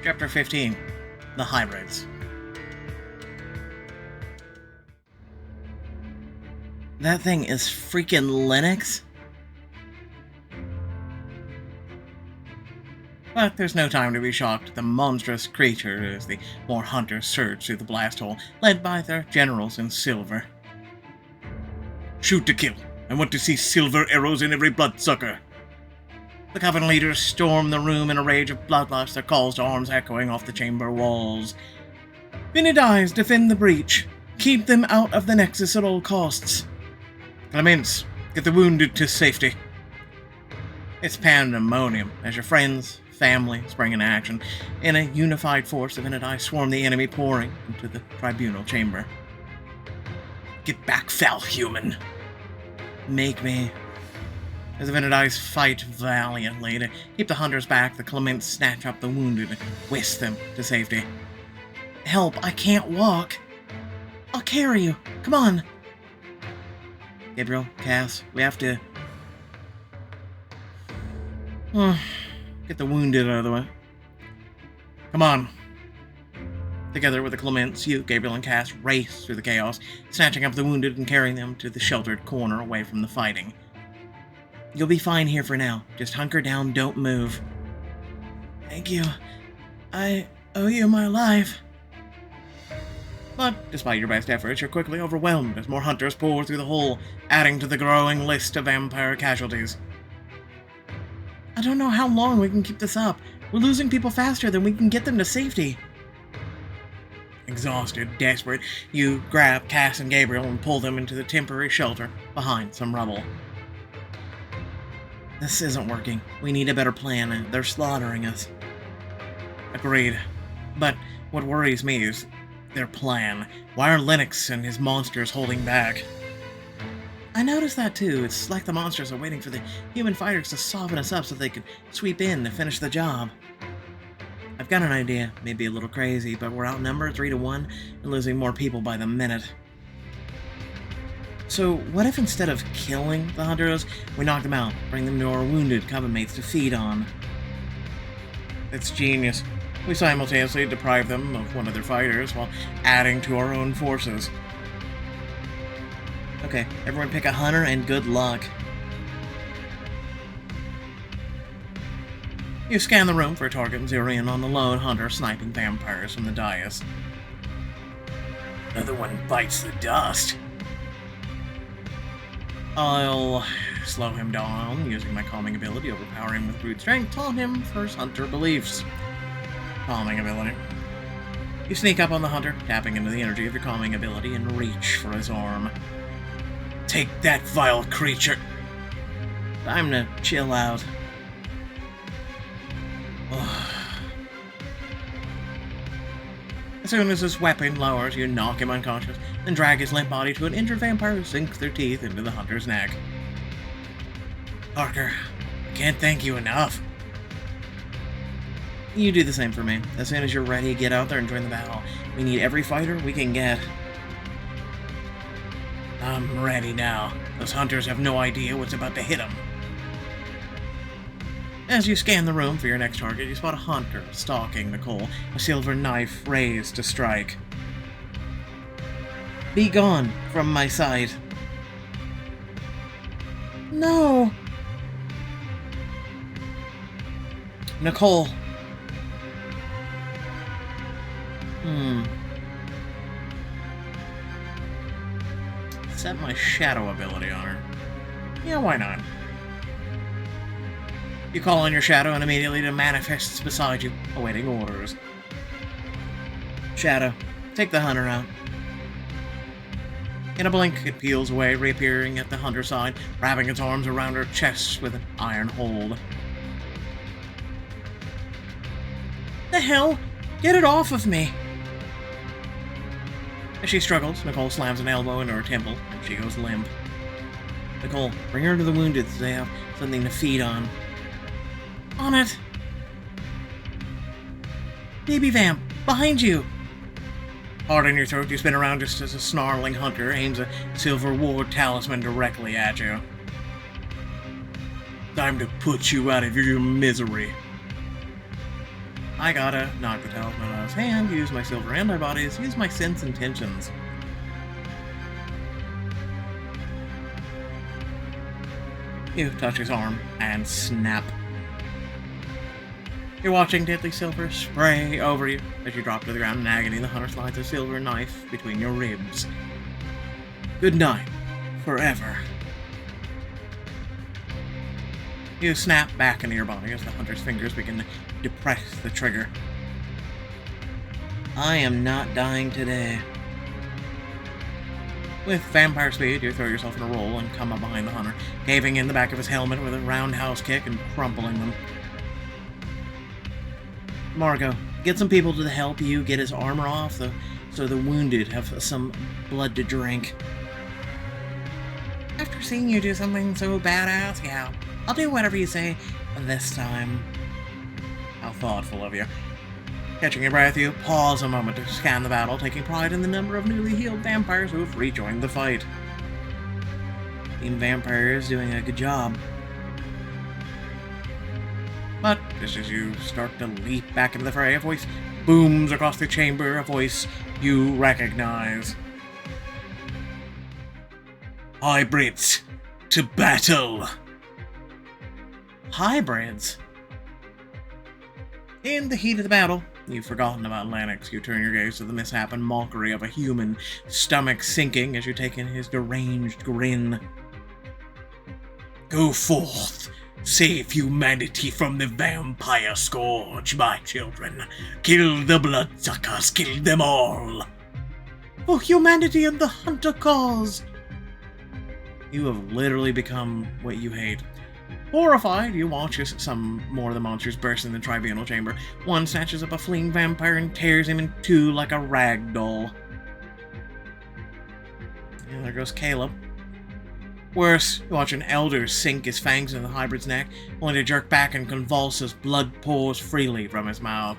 Chapter 15. The Hybrids. That thing is freaking Linux? But there's no time to be shocked at the monstrous creature as the more hunters surge through the blast hole, led by their generals in silver. Shoot to kill. I want to see silver arrows in every bloodsucker. The Coven leaders storm the room in a rage of bloodlust, their calls to arms echoing off the chamber walls. Vinidies, defend the breach. Keep them out of the Nexus at all costs. Clements, get the wounded to safety. It's pandemonium as your friends, family spring into action. In a unified force, the Vinidies swarm the enemy, pouring into the tribunal chamber. Get back, foul human. Make me. As the Vinidies fight valiantly to keep the hunters back, the Clements snatch up the wounded and whisk them to safety. Help, I can't walk. I'll carry you. Come on. Gabriel, Cass, we have to... get the wounded out of the way. Come on. Together with the Clements, you, Gabriel, and Cass race through the chaos, snatching up the wounded and carrying them to the sheltered corner away from the fighting. You'll be fine here for now. Just hunker down, don't move. Thank you. I owe you my life. But, despite your best efforts, you're quickly overwhelmed as more hunters pour through the hole, adding to the growing list of vampire casualties. I don't know how long we can keep this up. We're losing people faster than we can get them to safety. Exhausted, desperate, you grab Cass and Gabriel and pull them into the temporary shelter behind some rubble. This isn't working. We need a better plan. They're slaughtering us. Agreed. But what worries me is their plan. Why are Linux and his monsters holding back? I noticed that too. It's like the monsters are waiting for the human fighters to soften us up so they can sweep in and finish the job. I've got an idea. Maybe a little crazy, but we're outnumbered 3-1 and losing more people by the minute. So what if instead of killing the hunters, we knock them out, bring them to our wounded Coven mates to feed on? It's genius. We simultaneously deprive them of one of their fighters while adding to our own forces. Okay, everyone pick a hunter and good luck. You scan the room for a target and zero in on the lone hunter sniping vampires from the dais. Another one bites the dust. I'll slow him down, using my calming ability, overpower him with brute strength, taunt him for his hunter beliefs. Calming ability. You sneak up on the hunter, tapping into the energy of your calming ability, and reach for his arm. Take that, vile creature! Time to chill out. As soon as his weapon lowers, you knock him unconscious, then drag his limp body to an injured vampire who sinks their teeth into the hunter's neck. Parker, I can't thank you enough. You do the same for me. As soon as you're ready, get out there and join the battle. We need every fighter we can get. I'm ready now. Those hunters have no idea what's about to hit them. As you scan the room for your next target, you spot a hunter stalking Nicole, a silver knife raised to strike. Be gone from my sight. No! Nicole. Set my shadow ability on her. Yeah, why not? You call on your shadow and immediately it manifests beside you, awaiting orders. Shadow, take the hunter out. In a blink, it peels away, reappearing at the hunter's side, wrapping its arms around her chest with an iron hold. The hell? Get it off of me! As she struggles, Nicole slams an elbow into her temple, and she goes limp. Nicole, bring her to the wounded so they have something to feed on. On it! Baby Vamp, behind you! Hard in your throat, you spin around just as a snarling hunter aims a silver ward talisman directly at you. Time to put you out of your misery. I gotta knock the talisman out of his hand, use my silver antibodies, use my sense intentions. You touch his arm, and snap. You're watching deadly silver spray over you as you drop to the ground in agony. The hunter slides a silver knife between your ribs. Good night, forever. You snap back into your body as the hunter's fingers begin to depress the trigger. I am not dying today. With vampire speed, you throw yourself in a roll and come up behind the hunter, caving in the back of his helmet with a roundhouse kick and crumpling them. Margot, get some people to help you get his armor off, so the wounded have some blood to drink. After seeing you do something so badass, yeah, I'll do whatever you say this time. How thoughtful of you. Catching your breath, you pause a moment to scan the battle, taking pride in the number of newly healed vampires who have rejoined the fight. Team Vampire is doing a good job. But just as you start to leap back into the fray, a voice booms across the chamber, a voice you recognize. Hybrids, to battle! Hybrids? In the heat of the battle, you've forgotten about Lennox. You turn your gaze to the mishap and mockery of a human, stomach sinking as you take in his deranged grin. Go forth, save humanity from the vampire scourge, my children. Kill the bloodsuckers, kill them all! For humanity and the hunter cause! You have literally become what you hate. Horrified, you watch as some more of the monsters burst in the tribunal chamber. One snatches up a fleeing vampire and tears him in two like a rag doll. And there goes Caleb. Worse, you watch an elder sink his fangs in the hybrid's neck, only to jerk back and convulse as blood pours freely from his mouth.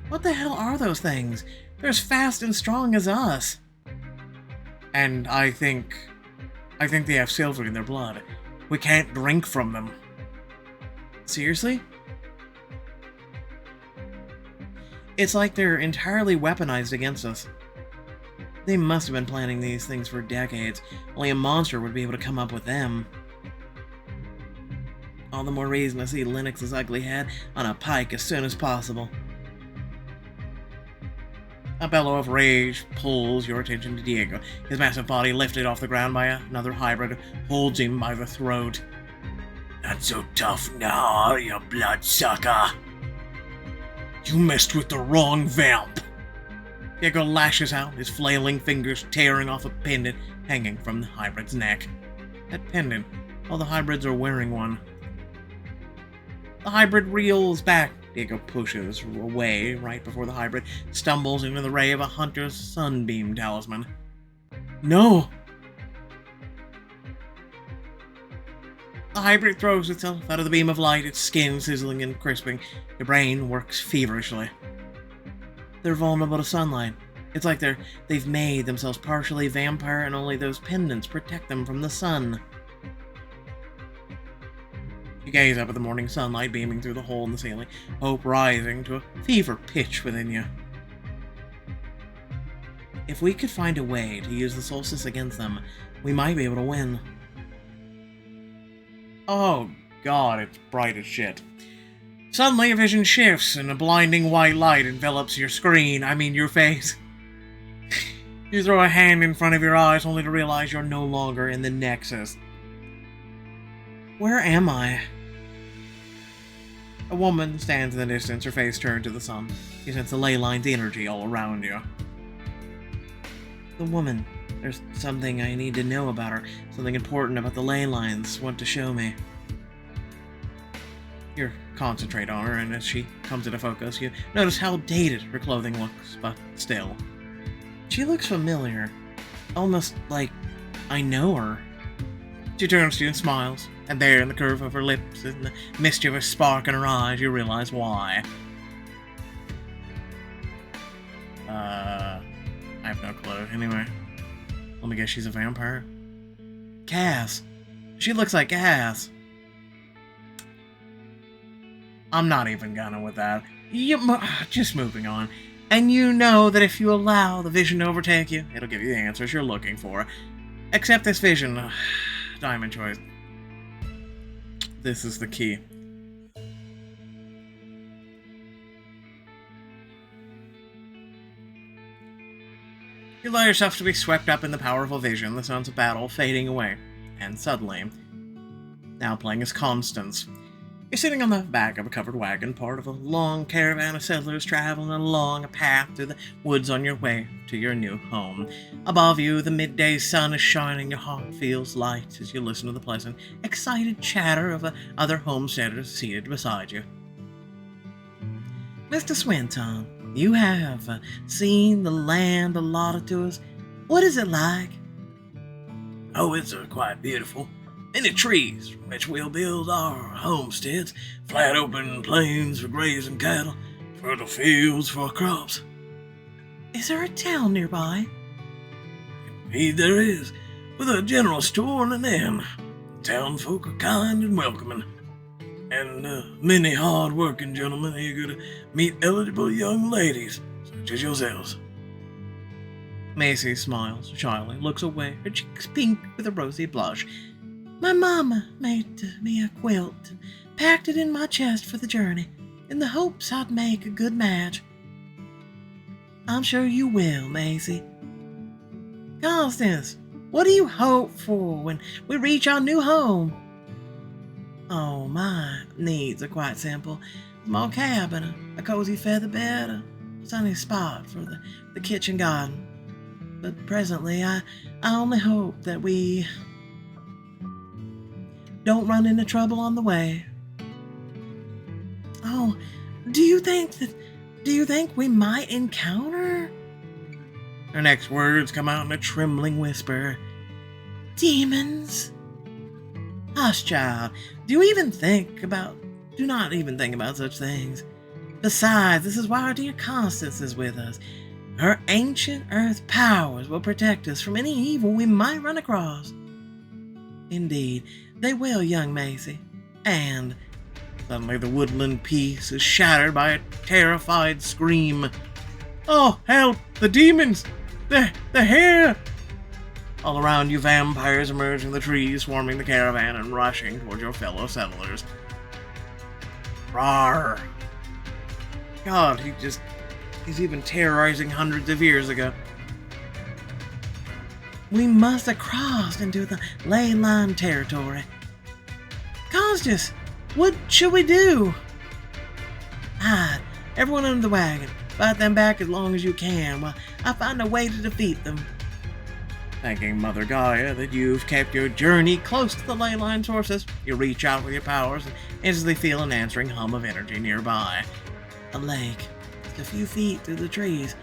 What the hell are those things? They're as fast and strong as us. And I think they have silver in their blood. We can't drink from them. Seriously? It's like they're entirely weaponized against us. They must have been planning these things for decades. Only a monster would be able to come up with them. All the more reason to see Lennox's ugly head on a pike as soon as possible. A bellow of rage pulls your attention to Diego. His massive body lifted off the ground by another hybrid holds him by the throat. Not so tough now, you bloodsucker. You messed with the wrong vamp. Diego lashes out, his flailing fingers tearing off a pendant hanging from the hybrid's neck. That pendant, all the hybrids are wearing one. The hybrid reels back. Diego pushes away right before the hybrid stumbles into the ray of a hunter's sunbeam talisman. No! The hybrid throws itself out of the beam of light, its skin sizzling and crisping. The brain works feverishly. They're vulnerable to sunlight. It's like they've made themselves partially vampire and only those pendants protect them from the sun. You gaze up at the morning sunlight beaming through the hole in the ceiling, hope rising to a fever pitch within you. If we could find a way to use the solstice against them, we might be able to win. Oh god, it's bright as shit. Suddenly, vision shifts and a blinding white light envelops your screen, your face. You throw a hand in front of your eyes only to realize you're no longer in the Nexus. Where am I? A woman stands in the distance, her face turned to the sun. You sense the ley line's energy all around you. The woman. There's something I need to know about her. Something important about the ley lines want to show me. You concentrate on her, and as she comes into focus, you notice how dated her clothing looks, but still. She looks familiar. Almost like I know her. She turns to you and smiles, and there in the curve of her lips and the mischievous spark in her eyes, you realize why. I have no clue. Anyway, let me guess she's a vampire? Cass. She looks like Cass. I'm not even gonna with that. Just moving on. And you know that if you allow the vision to overtake you, it'll give you the answers you're looking for. Accept this vision. Diamond choice. This is the key. You allow yourself to be swept up in the powerful vision, the sounds of battle fading away. And suddenly, now playing as Constance. You're sitting on the back of a covered wagon, part of a long caravan of settlers traveling along a path through the woods on your way to your new home. Above you, the midday sun is shining, your heart feels light as you listen to the pleasant, excited chatter of other homesteaders seated beside you. Mr. Swinton, you have seen the land allotted to us. What is it like? Oh, it's quite beautiful. Many trees from which we'll build our homesteads, flat open plains for grazing cattle, fertile fields for crops. Is there a town nearby? Indeed there is, with a general store and an inn. Town folk are kind and welcoming, and many hard-working gentlemen eager to meet eligible young ladies, such as yourselves. Macy smiles shyly, looks away, her cheeks pink with a rosy blush. My mama made me a quilt and packed it in my chest for the journey, in the hopes I'd make a good match. I'm sure you will, Maisie. Constance, what do you hope for when we reach our new home? Oh, my needs are quite simple. A small cabin, a cozy feather bed, a sunny spot for the kitchen garden. But presently, I only hope that we don't run into trouble on the way. Oh, do you think we might encounter? Her next words come out in a trembling whisper. Demons? Hush, child. Do not even think about such things. Besides, this is why our dear Constance is with us. Her ancient earth powers will protect us from any evil we might run across. Indeed, they will, young Macy. And suddenly the woodland peace is shattered by a terrified scream. Oh, help! The demons! They're here! All around you, vampires emerge from the trees, swarming the caravan and rushing towards your fellow settlers. Rawr! God, he's even terrorizing hundreds of years ago. We must have crossed into the ley line territory. Constance, what should we do? Hide, everyone under the wagon. Fight them back as long as you can while I find a way to defeat them. Thanking Mother Gaia that you've kept your journey close to the ley line sources, you reach out with your powers and instantly feel an answering hum of energy nearby. A lake, just a few feet through the trees.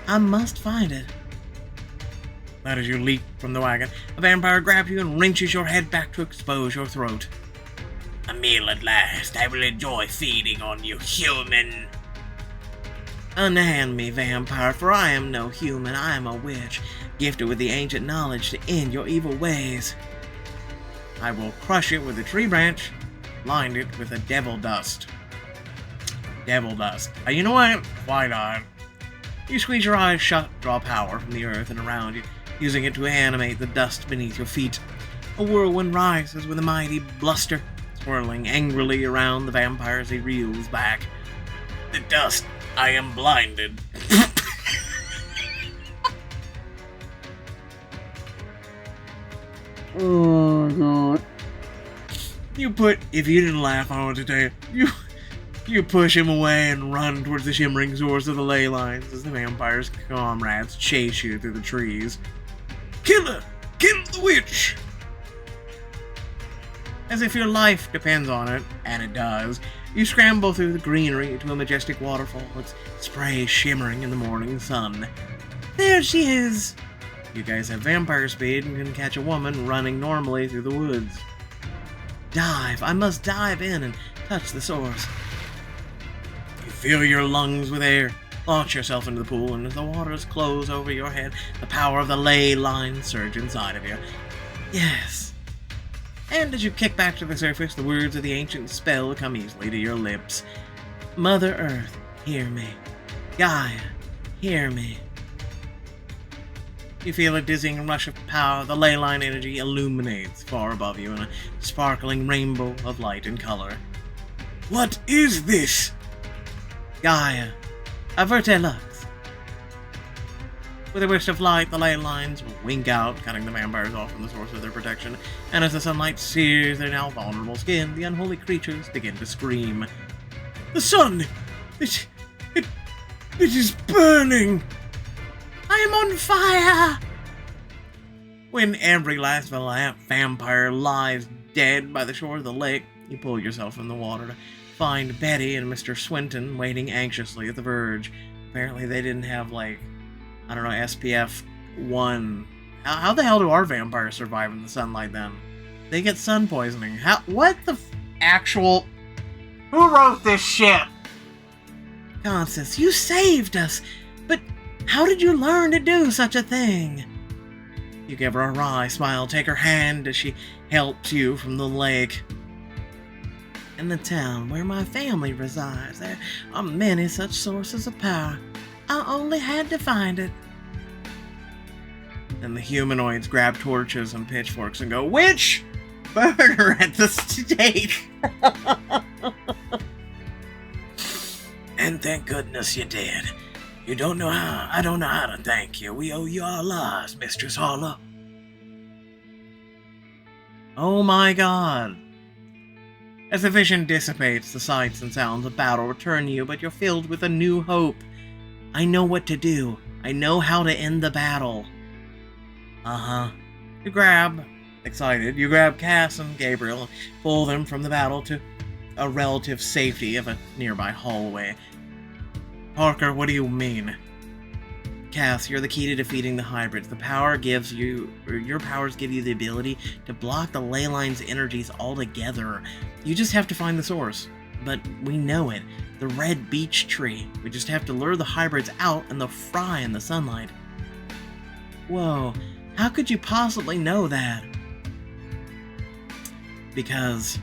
I must find it. But as you leap from the wagon, a vampire grabs you and wrenches your head back to expose your throat. A meal at last. I will enjoy feeding on you, human. Unhand me, vampire, for I am no human. I am a witch, gifted with the ancient knowledge to end your evil ways. I will crush it with a tree branch, blind it with a devil dust. Devil dust. You know what? Why not? You squeeze your eyes shut, draw power from the earth and around you, using it to animate the dust beneath your feet. A whirlwind rises with a mighty bluster, swirling angrily around the vampire as he reels back. The dust. I am blinded. Oh, God. If you didn't laugh, I want to tell you, you push him away and run towards the shimmering source of the ley lines as the vampire's comrades chase you through the trees. Kill her! Kill the witch! As if your life depends on it, and it does, you scramble through the greenery to a majestic waterfall, its spray shimmering in the morning sun. There she is! You guys have vampire speed and can catch a woman running normally through the woods. Dive! I must dive in and touch the source. You fill your lungs with air, launch yourself into the pool, and as the waters close over your head, the power of the ley line surge inside of you. Yes. And as you kick back to the surface, the words of the ancient spell come easily to your lips. Mother Earth, hear me. Gaia, hear me. You feel a dizzying rush of power. The ley line energy illuminates far above you in a sparkling rainbow of light and color. What is this? Gaia, averte lux. With a burst of light, the ley lines wink out, cutting the vampires off from the source of their protection, and as the sunlight sears their now vulnerable skin, the unholy creatures begin to scream. The sun! It is burning! I am on fire! When every last vampire lies dead by the shore of the lake, you pull yourself from the water to find Betty and Mr. Swinton waiting anxiously at the verge. Apparently they didn't have, like, I don't know, SPF 1. How the hell do our vampires survive in the sunlight then? They get sun poisoning. What the actual... Who wrote this shit? Constance, you saved us! But how did you learn to do such a thing? You give her a wry smile, take her hand as she helps you from the lake. In the town where my family resides, there are many such sources of power. I only had to find it. And the humanoids grab torches and pitchforks and go, "Witch! Burn her at the stake!" And thank goodness you did. You don't know how. I don't know how to thank you. We owe you our lives, Mistress Harlow. Oh my god. As the vision dissipates, the sights and sounds of battle return you, but you're filled with a new hope. I know what to do. I know how to end the battle. You grab Cass and Gabriel and pull them from the battle to a relative safety of a nearby hallway. Parker, what do you mean? Cass, you're the key to defeating the hybrids. Your powers give you the ability to block the ley line's energies altogether. You just have to find the source. But we know it. The red beech tree. We just have to lure the hybrids out and they'll fry in the sunlight. Whoa, how could you possibly know that? Because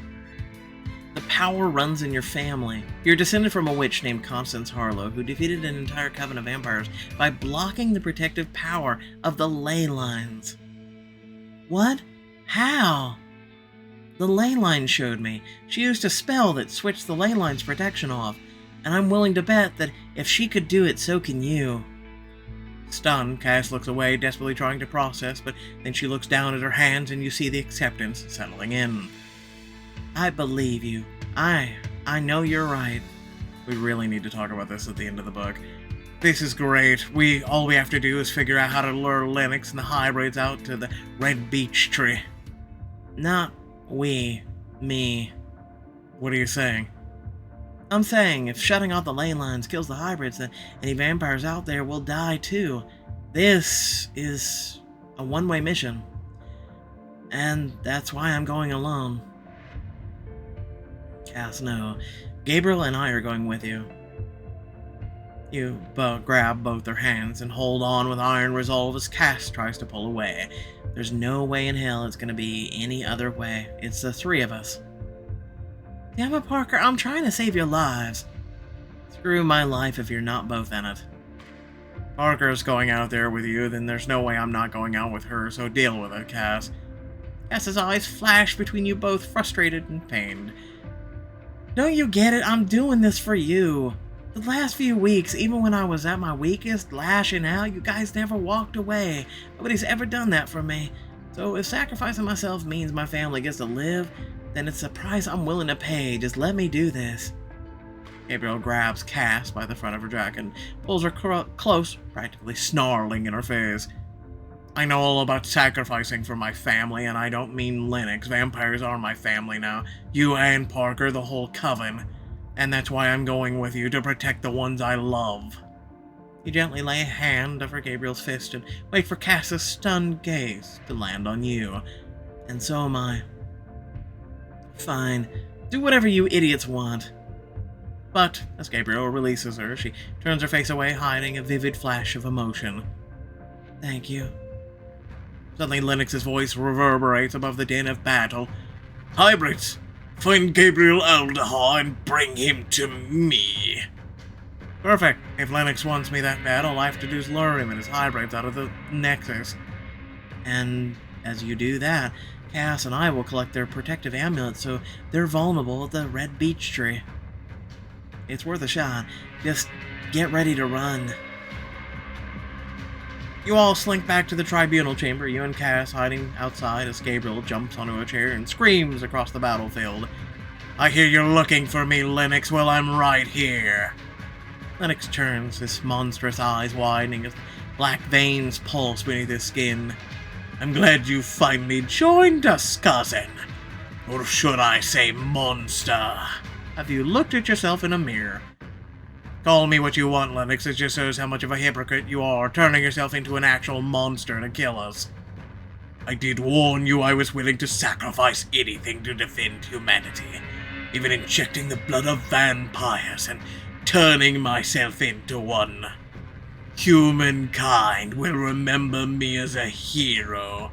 the power runs in your family. You're descended from a witch named Constance Harlow, who defeated an entire coven of vampires by blocking the protective power of the ley lines. What? How? The ley line showed me. She used a spell that switched the ley line's protection off, and I'm willing to bet that if she could do it, so can you. Stunned, Cass looks away, desperately trying to process, but then she looks down at her hands and you see the acceptance settling in. I believe you. I know you're right. We really need to talk about this at the end of the book. This is great. All we have to do is figure out how to lure Lennox and the hybrids out to the red beech tree. Not we. Me. What are you saying? I'm saying, if shutting off the ley lines kills the hybrids, then any vampires out there will die too. This is a one-way mission. And that's why I'm going alone. Cass, no. Gabriel and I are going with you. You grab both their hands and hold on with iron resolve as Cass tries to pull away. There's no way in hell it's gonna be any other way. It's the three of us. Damn it, Parker, I'm trying to save your lives. Screw my life if you're not both in it. Parker's going out there with you, then there's no way I'm not going out with her, so deal with it, Cass. Cass's eyes flash between you both, frustrated and pained. Don't you get it? I'm doing this for you. The last few weeks, even when I was at my weakest, lashing out, you guys never walked away. Nobody's ever done that for me. So if sacrificing myself means my family gets to live, then it's a price I'm willing to pay. Just let me do this. Gabriel grabs Cass by the front of her jacket and pulls her close, practically snarling in her face. I know all about sacrificing for my family, and I don't mean Lennox. Vampires are my family now. You and Parker, the whole coven. And that's why I'm going with you, to protect the ones I love. You gently lay a hand over Gabriel's fist and wait for Cass's stunned gaze to land on you. And so am I. Fine. Do whatever you idiots want. But, as Gabriel releases her, she turns her face away, hiding a vivid flash of emotion. Thank you. Suddenly Lennox's voice reverberates above the din of battle. Hybrids! Find Gabriel Aldahar and bring him to me. Perfect. If Lennox wants me that bad, all I have to do is lure him and his hybrids out of the Nexus. And as you do that, Cass and I will collect their protective amulets so they're vulnerable at the red beech tree. It's worth a shot. Just get ready to run. You all slink back to the tribunal chamber, you and Cass hiding outside as Gabriel jumps onto a chair and screams across the battlefield. I hear you're looking for me, Lennox. Well, I'm right here. Lennox turns, his monstrous eyes widening as black veins pulse beneath his skin. I'm glad you finally joined us, cousin. Or should I say monster? Have you looked at yourself in a mirror? Call me what you want, Lennox. It just shows how much of a hypocrite you are, turning yourself into an actual monster to kill us. I did warn you I was willing to sacrifice anything to defend humanity, even injecting the blood of vampires and turning myself into one. Humankind will remember me as a hero.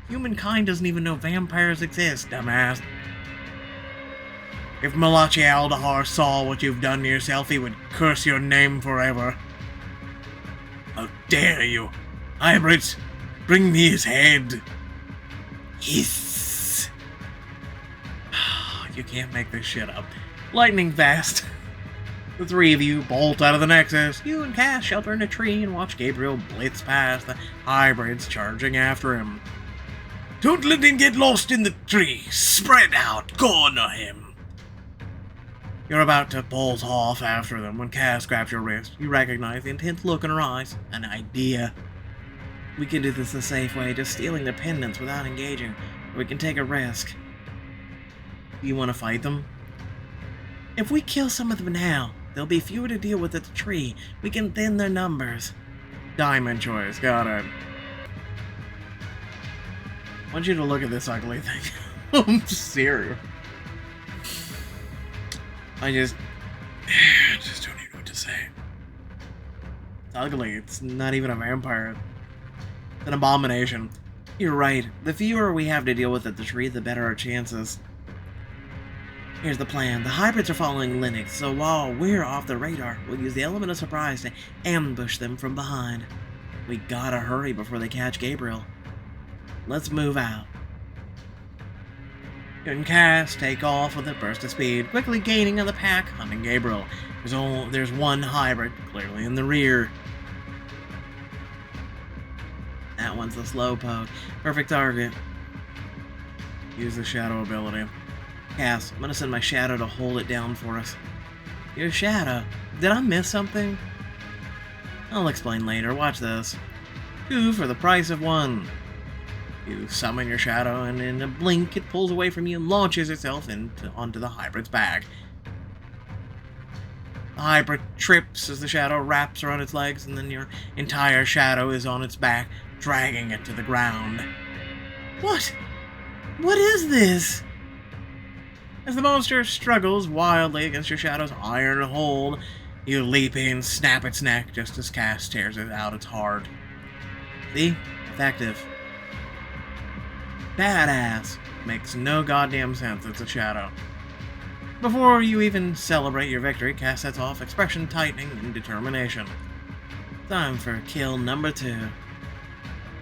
Humankind doesn't even know vampires exist, dumbass. If Malachi Aldahar saw what you've done to yourself, he would curse your name forever. How dare you! Hybrids, bring me his head! Hiss! You can't make this shit up. Lightning fast. The three of you bolt out of the Nexus. You and Cass shelter in a tree and watch Gabriel blitz past, the hybrids charging after him. Don't let him get lost in the tree! Spread out! Corner him! You're about to bolt off after them when Cass grabs your wrist. You recognize the intense look in her eyes. An idea. We can do this the safe way, just stealing their pendants without engaging. Or we can take a risk. You want to fight them? If we kill some of them now, there'll be fewer to deal with at the tree. We can thin their numbers. Diamond choice, got it. I want you to look at this ugly thing. I'm serious. I just don't even know what to say. It's ugly. It's not even a vampire. It's an abomination. You're right. The fewer we have to deal with at the tree, the better our chances. Here's the plan. The hybrids are following Lennox, so while we're off the radar, we'll use the element of surprise to ambush them from behind. We gotta hurry before they catch Gabriel. Let's move out. You and Cass take off with a burst of speed, quickly gaining on the pack, hunting Gabriel. There's one hybrid, clearly in the rear. That one's the slowpoke. Perfect target. Use the shadow ability. Cass, I'm gonna send my shadow to hold it down for us. Your shadow? Did I miss something? I'll explain later. Watch this. 2 for the price of 1. You summon your shadow, and in a blink, it pulls away from you and launches itself onto the hybrid's back. The hybrid trips as the shadow wraps around its legs, and then your entire shadow is on its back, dragging it to the ground. What? What is this? As the monster struggles wildly against your shadow's iron hold, you leap in, snap its neck just as Cass tears it out its heart. See? Effective. Badass. Makes no goddamn sense, it's a shadow. Before you even celebrate your victory, Cass sets off, expression tightening in determination. Time for kill number 2.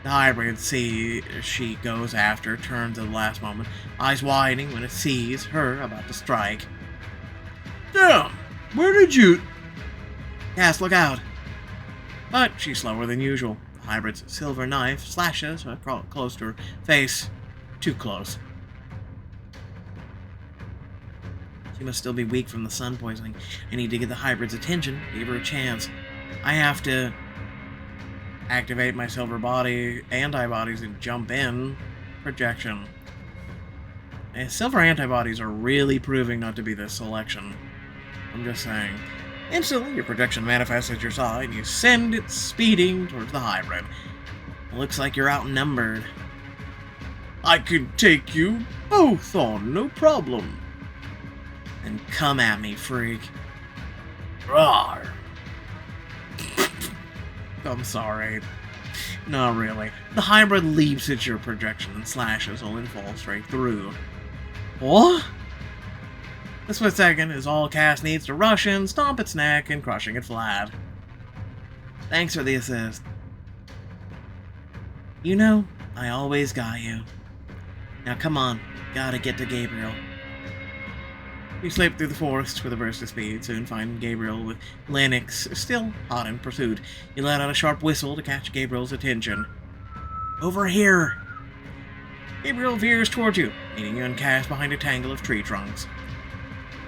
The hybrid she goes after turns at the last moment, eyes widening when it sees her about to strike. Damn! Where did you... Cass, look out! But she's slower than usual. The hybrid's silver knife slashes close to her face. Too close. She must still be weak from the sun poisoning. I need to get the hybrid's attention, give her a chance. I have to activate my silver body antibodies and jump in. Projection. Silver antibodies are really proving not to be the selection. I'm just saying. Instantly, your projection manifests at your side, and you send it speeding towards the hybrid. It looks like you're outnumbered. I can take you both on, no problem. Then come at me, freak. Rawr. I'm sorry. Not really. The hybrid leaps at your projection and slashes, only to fall straight through. What? The split second is all Cass needs to rush in, stomp its neck, and crushing it flat. Thanks for the assist. You know, I always got you. Now come on, gotta get to Gabriel. You slip through the forest with a burst of speed, soon find Gabriel with Lennox still hot in pursuit. You let out a sharp whistle to catch Gabriel's attention. Over here! Gabriel veers towards you, meeting you and Cass behind a tangle of tree trunks.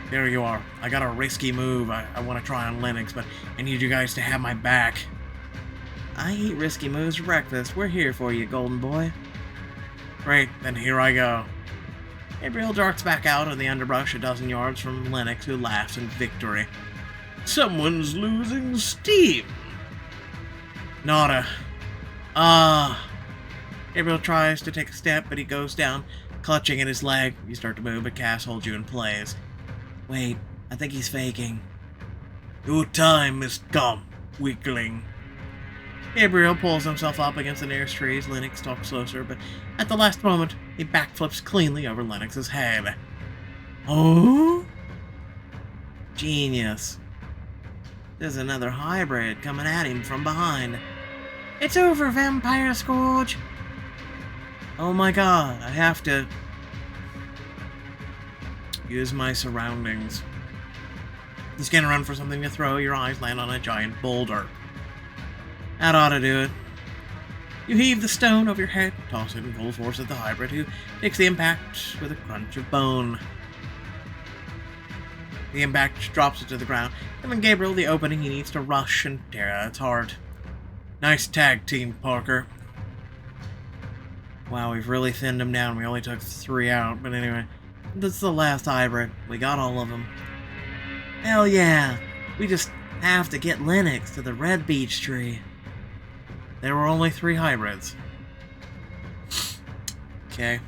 There you are. I got a risky move I want to try on Lennox, but I need you guys to have my back. I eat risky moves for breakfast. We're here for you, golden boy. Great, then here I go. Gabriel darts back out of the underbrush a dozen yards from Lennox, who laughs in victory. Someone's losing steam. Nada. Gabriel tries to take a step, but he goes down, clutching at his leg. You start to move, but Cass holds you in place. Wait, I think he's faking. Your time has come, weakling. Gabriel pulls himself up against the nearest trees. Lennox stalks closer, but at the last moment, he backflips cleanly over Lennox's head. Oh? Genius. There's another hybrid coming at him from behind. It's over, Vampire Scourge! Oh my god, I have to use my surroundings. You scan around for something to throw, your eyes land on a giant boulder. That ought to do it. You heave the stone over your head, toss it in full force at the hybrid, who takes the impact with a crunch of bone. The impact drops it to the ground, giving Gabriel the opening he needs to rush and tear at its heart. Nice tag team, Parker. Wow, we've really thinned him down. We only took 3 out, but anyway. This is the last hybrid. We got all of them. Hell yeah! We just have to get Lennox to the red beech tree. There were only 3 hybrids. Okay.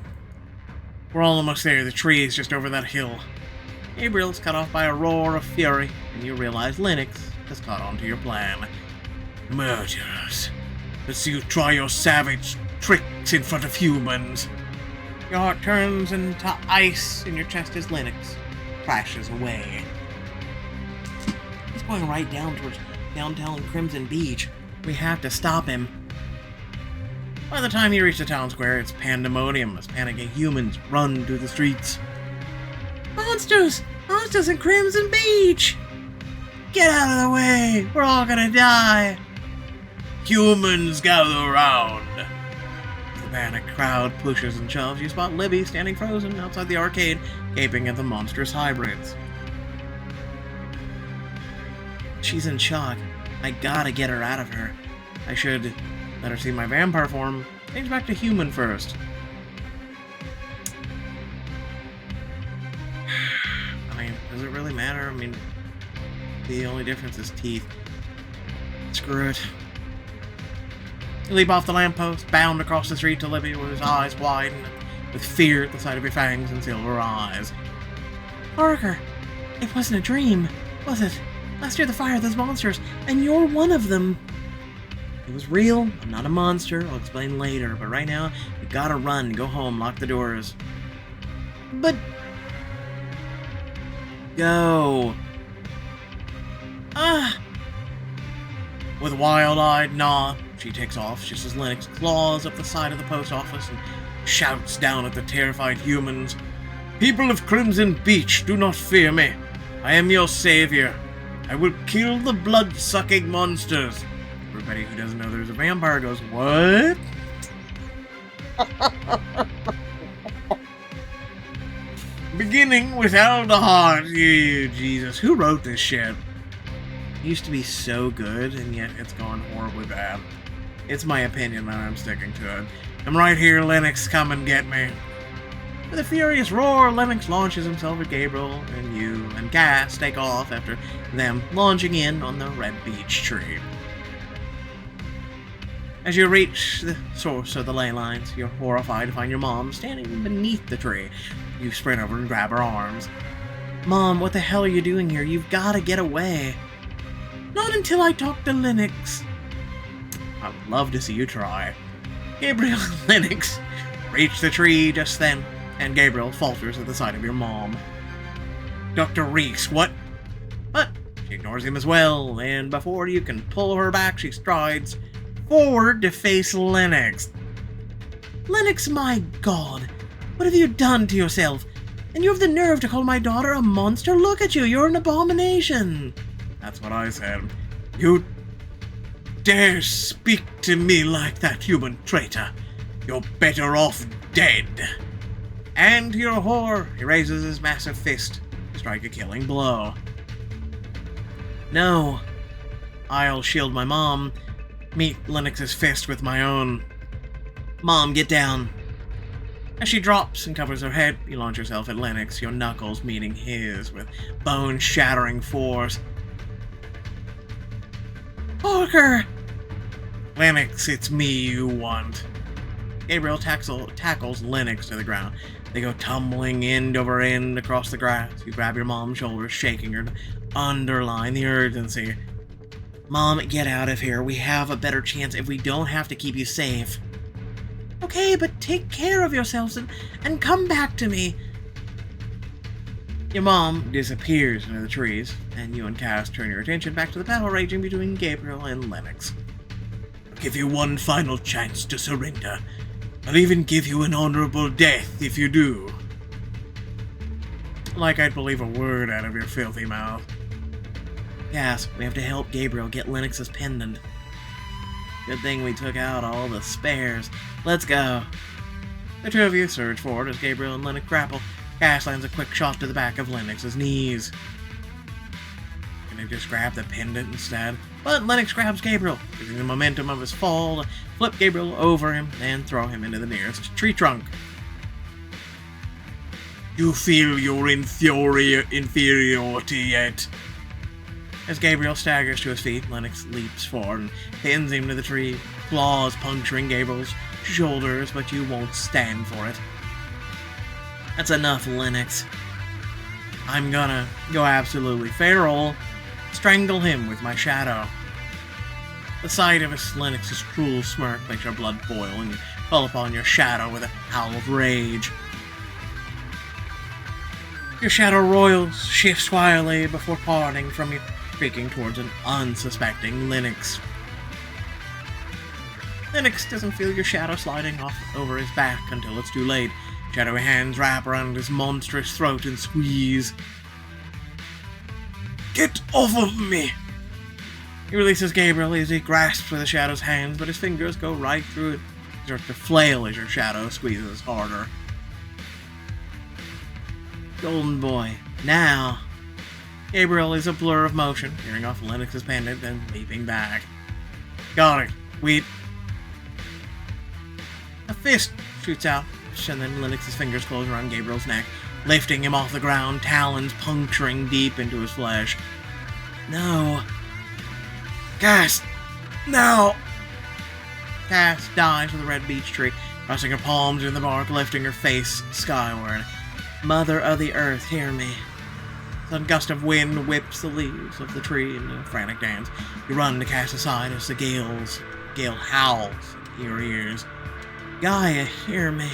We're almost there. The tree is just over that hill. Gabriel's cut off by a roar of fury, and you realize Lennox has caught on to your plan. Murderers. Let's see you try your savage tricks in front of humans. Your heart turns into ice in your chest as Lennox crashes away. He's going right down towards downtown Crimson Beach. We have to stop him. By the time you reach the town square, it's pandemonium as panicking humans run through the streets. Monsters! Monsters in Crimson Beach! Get out of the way! We're all gonna die! Humans, gather round! The panicked crowd pushes and shoves. You spot Libby standing frozen outside the arcade, gaping at the monstrous hybrids. She's in shock. I gotta get her out of her. I should let her see my vampire form. Change back to human first. I mean, does it really matter? I mean, the only difference is teeth. Screw it. You leap off the lamppost, bound across the street to Libby with his eyes widen with fear at the sight of your fangs and silver eyes. Parker, it wasn't a dream, was it? Last year the fire those monsters, and you're one of them. It was real. I'm not a monster. I'll explain later, but right now, you gotta run, go home, lock the doors. But... Go. With wild-eyed nod, she takes off just as Lennox claws up the side of the post office and shouts down at the terrified humans. People of Crimson Beach, do not fear me. I am your savior. I will kill the blood-sucking monsters. Everybody who doesn't know there's a vampire goes, what? Beginning without the heart. You, Jesus, who wrote this shit? It used to be so good, and yet it's gone horribly bad. It's my opinion, and I'm sticking to it. I'm right here, Lennox. Come and get me. With a furious roar, Lennox launches himself at Gabriel, and you and Cass take off after them launching in on the red beech tree. As you reach the source of the ley lines, you're horrified to find your mom standing beneath the tree. You sprint over and grab her arms. Mom, what the hell are you doing here? You've got to get away. Not until I talk to Lennox. I'd love to see you try. Gabriel and Lennox reach the tree just then, and Gabriel falters at the sight of your mom. Dr. Reese, what? But she ignores him as well, and before you can pull her back, she strides forward to face Lennox. Lennox, my god, what have you done to yourself? And you have the nerve to call my daughter a monster? Look at you, you're an abomination. That's what I said. You dare speak to me like that, human traitor? You're better off dead. And to your horror, he raises his massive fist to strike a killing blow. No, I'll shield my mom. Meet Lennox's fist with my own. Mom, get down. As she drops and covers her head, you launch yourself at Lennox, your knuckles meeting his with bone-shattering force. Parker! Lennox, it's me you want. Gabriel tackles Lennox to the ground. They go tumbling end over end across the grass. You grab your mom's shoulders, shaking her to underline the urgency. Mom, get out of here. We have a better chance if we don't have to keep you safe. Okay, but take care of yourselves and come back to me. Your mom disappears into the trees, and you and Cass turn your attention back to the battle raging between Gabriel and Lennox. I'll give you one final chance to surrender. I'll even give you an honorable death if you do. Like I'd believe a word out of your filthy mouth. Cass, we have to help Gabriel get Lennox's pendant. Good thing we took out all the spares. Let's go. The two of you surge forward as Gabriel and Lennox grapple. Cass lands a quick shot to the back of Lennox's knees. Gonna just grab the pendant instead. But Lennox grabs Gabriel, using the momentum of his fall to flip Gabriel over him and throw him into the nearest tree trunk. You feel your inferiority yet? As Gabriel staggers to his feet, Lennox leaps forward and pins him to the tree, claws puncturing Gabriel's shoulders, but you won't stand for it. That's enough, Lennox. I'm gonna go absolutely feral, strangle him with my shadow. The sight of Lennox's cruel smirk makes your blood boil, and you fall upon your shadow with a howl of rage. Your shadow roils, shifts wildly before parting from you, streaking towards an unsuspecting Lennox. Lennox doesn't feel your shadow sliding off over his back until it's too late. Shadowy hands wrap around his monstrous throat and squeeze. Get off of me! He releases Gabriel as he grasps for the shadow's hands, but his fingers go right through it. You start to flail as your shadow squeezes harder. Golden boy, now. Gabriel is a blur of motion, tearing off Lennox's pendant, then leaping back. Got it. A fist shoots out, and then Lennox's fingers close around Gabriel's neck, lifting him off the ground, talons puncturing deep into his flesh. No. Cass! No! Cass dives with a red beech tree, pressing her palms in the bark, lifting her face skyward. Mother of the earth, hear me. A sudden gust of wind whips the leaves of the tree in a frantic dance. You run to Cass aside as the gale howls in your ears. Gaia, hear me.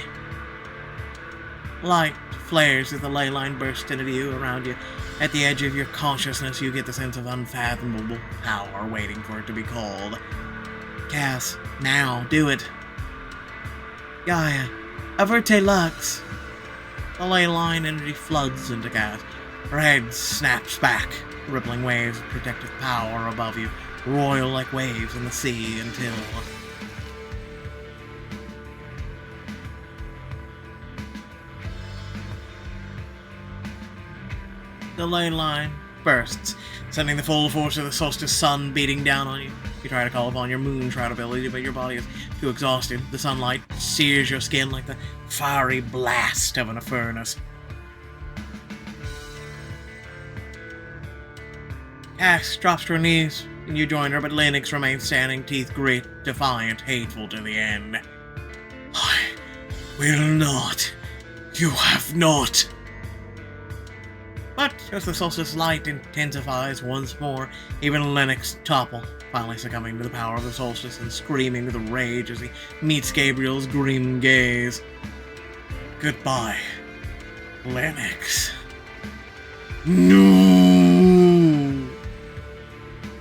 Light flares as the ley line bursts into view around you. At the edge of your consciousness, you get the sense of unfathomable power waiting for it to be called. Cass, now, do it. Gaia, averte lux. The ley line energy floods into Cass. Her head snaps back. Rippling waves of protective power above you roil like waves in the sea until... the ley line bursts, sending the full force of the solstice sun beating down on you. You try to call upon your moon shroud ability, but your body is too exhausted. The sunlight sears your skin like the fiery blast of a furnace. Cass drops to her knees, and you join her, but Lennox remains standing, teeth grit, defiant, hateful to the end. I will not. You have not. But as the solstice light intensifies once more, even Lennox topples, finally succumbing to the power of the solstice and screaming with rage as he meets Gabriel's grim gaze. Goodbye, Lennox. No!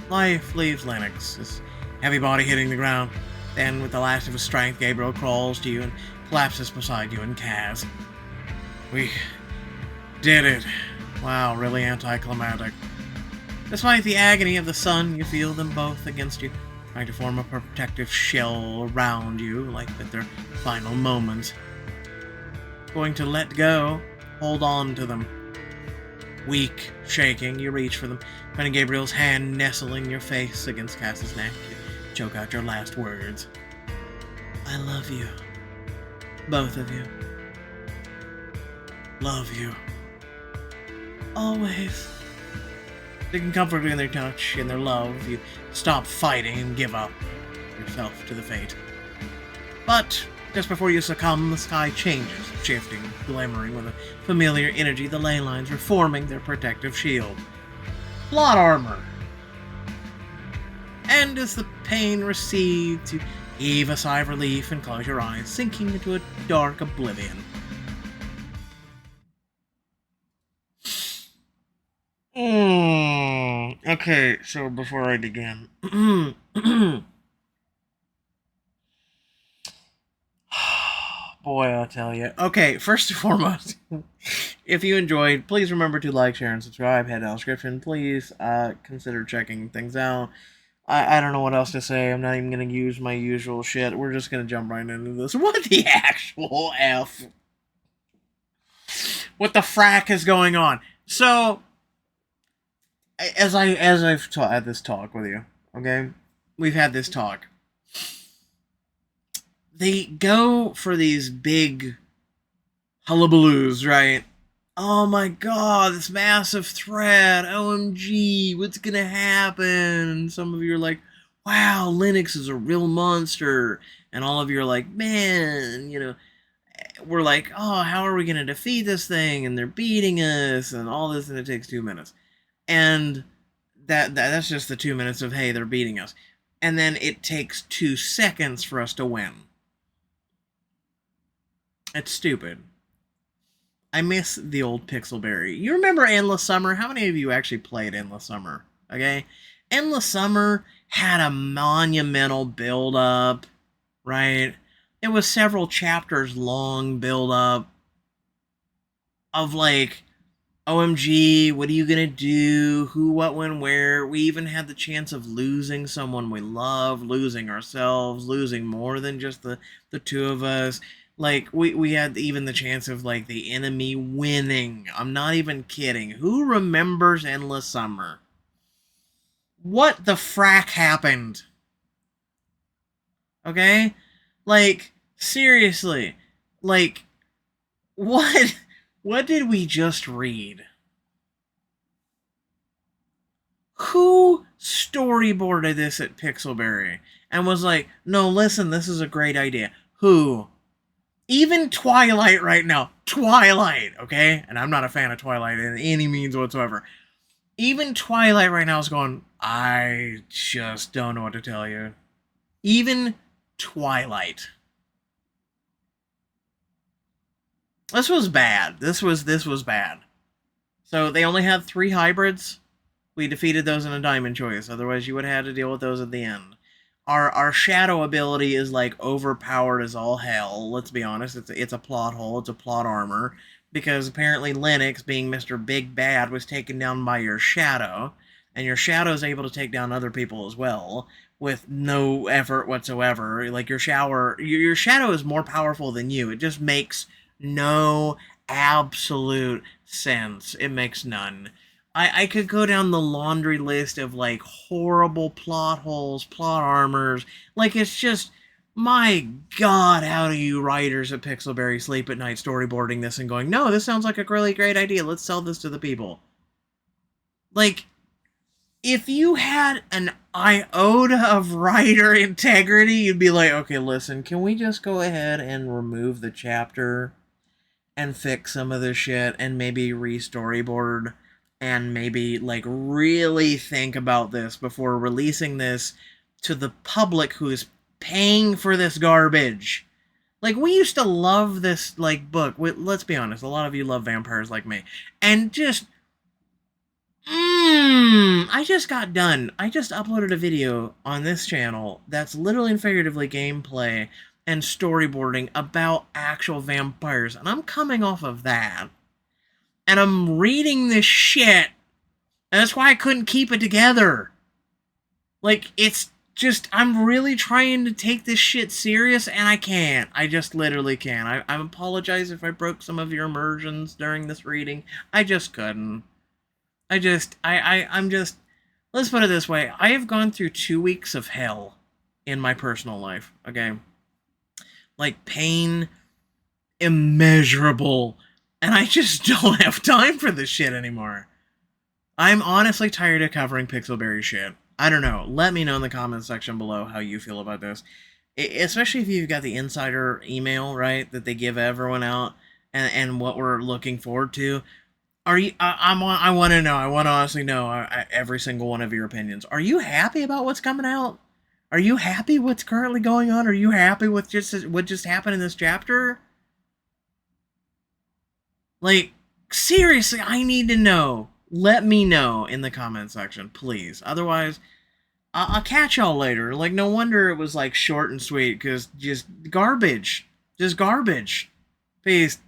Life leaves Lennox, his heavy body hitting the ground. Then, with the last of his strength, Gabriel crawls to you and collapses beside you and Kaz. We did it. Wow, really anticlimactic. Despite the agony of the sun, you feel them both against you, trying to form a protective shell around you, like at their final moments. Going to let go, hold on to them. Weak, shaking, you reach for them, finding Gabriel's hand nestling your face against Cass's neck. You choke out your last words. I love you. Both of you. Love you. Always. Taking comfort in their touch, in their love, you stop fighting and give up yourself to the fate. But just before you succumb, the sky changes, shifting, glimmering with a familiar energy. The ley lines reforming their protective shield. Plot armor. And as the pain recedes, you heave a sigh of relief and close your eyes, sinking into a dark oblivion. Okay, so before I begin, boy, I'll tell you. Okay, first and foremost, if you enjoyed, please remember to like, share, and subscribe. Head down the description. Please consider checking things out. I don't know what else to say. I'm not even going to use my usual shit. We're just going to jump right into this. What the actual F? What the frack is going on? So, as I've had this talk with you, okay? We've had this talk. They go for these big hullabaloos, right? Oh my god, this massive threat, OMG, what's gonna happen? And some of you are like, wow, Linux is a real monster. And all of you are like, man, you know, we're like, oh, how are we gonna defeat this thing? And they're beating us and all this, and it takes 2 minutes. And that's just the 2 minutes of, hey, they're beating us. And then it takes 2 seconds for us to win. It's stupid. I miss the old Pixelberry. You remember Endless Summer? How many of you actually played Endless Summer? Okay? Endless Summer had a monumental build-up, right? It was several chapters long build-up of, like, OMG, what are you gonna do? Who, what, when, where? We even had the chance of losing someone we love, losing ourselves, losing more than just the two of us. Like, we had even the chance of, like, the enemy winning. I'm not even kidding. Who remembers Endless Summer? What the frack happened? Okay? Like, seriously. Like, what did we just read? Who storyboarded this at Pixelberry and was like, no, listen, this is a great idea? Who? Even Twilight right now. Twilight, okay? And I'm not a fan of Twilight in any means whatsoever. Even Twilight right now is going, I just don't know what to tell you. Even Twilight. This was bad. This was bad. So they only had 3 hybrids. We defeated those in a diamond choice. Otherwise, you would have had to deal with those at the end. Our shadow ability is, like, overpowered as all hell. Let's be honest. It's a plot hole. It's a plot armor. Because apparently Linux, being Mr. Big Bad, was taken down by your shadow. And your shadow is able to take down other people as well. With no effort whatsoever. Like, your shadow is more powerful than you. It just makes no absolute sense. It makes none. I could go down the laundry list of, like, horrible plot holes, plot armors. Like, it's just, my god, how do you writers at Pixelberry sleep at night storyboarding this and going, no, this sounds like a really great idea, let's sell this to the people. Like, if you had an iota of writer integrity, you'd be like, okay, listen, can we just go ahead and remove the chapter and fix some of this shit and maybe re-storyboard and maybe, like, really think about this before releasing this to the public who is paying for this garbage. Like, we used to love this, like, book. Let's be honest, a lot of you love vampires like me. And just I just got done. I just uploaded a video on this channel that's literally and figuratively gameplay and storyboarding about actual vampires. And I'm coming off of that. And I'm reading this shit. And that's why I couldn't keep it together. Like, it's just, I'm really trying to take this shit serious, and I can't. I just literally can't. I apologize if I broke some of your immersions during this reading. I just couldn't. I'm just, let's put it this way. I have gone through 2 weeks of hell in my personal life, okay? Like, pain immeasurable. And I just don't have time for this shit anymore. I'm honestly tired of covering Pixelberry shit. I don't know. Let me know in the comments section below how you feel about this. Especially if you've got the insider email, right, that they give everyone out, and what we're looking forward to. Are you? I want to know. I want to honestly know every single one of your opinions. Are you happy about what's coming out? Are you happy what's currently going on? Are you happy with what just happened in this chapter? Like, seriously, I need to know. Let me know in the comment section, please. Otherwise, I'll catch y'all later. Like, no wonder it was, like, short and sweet, because just garbage. Just garbage. Peace.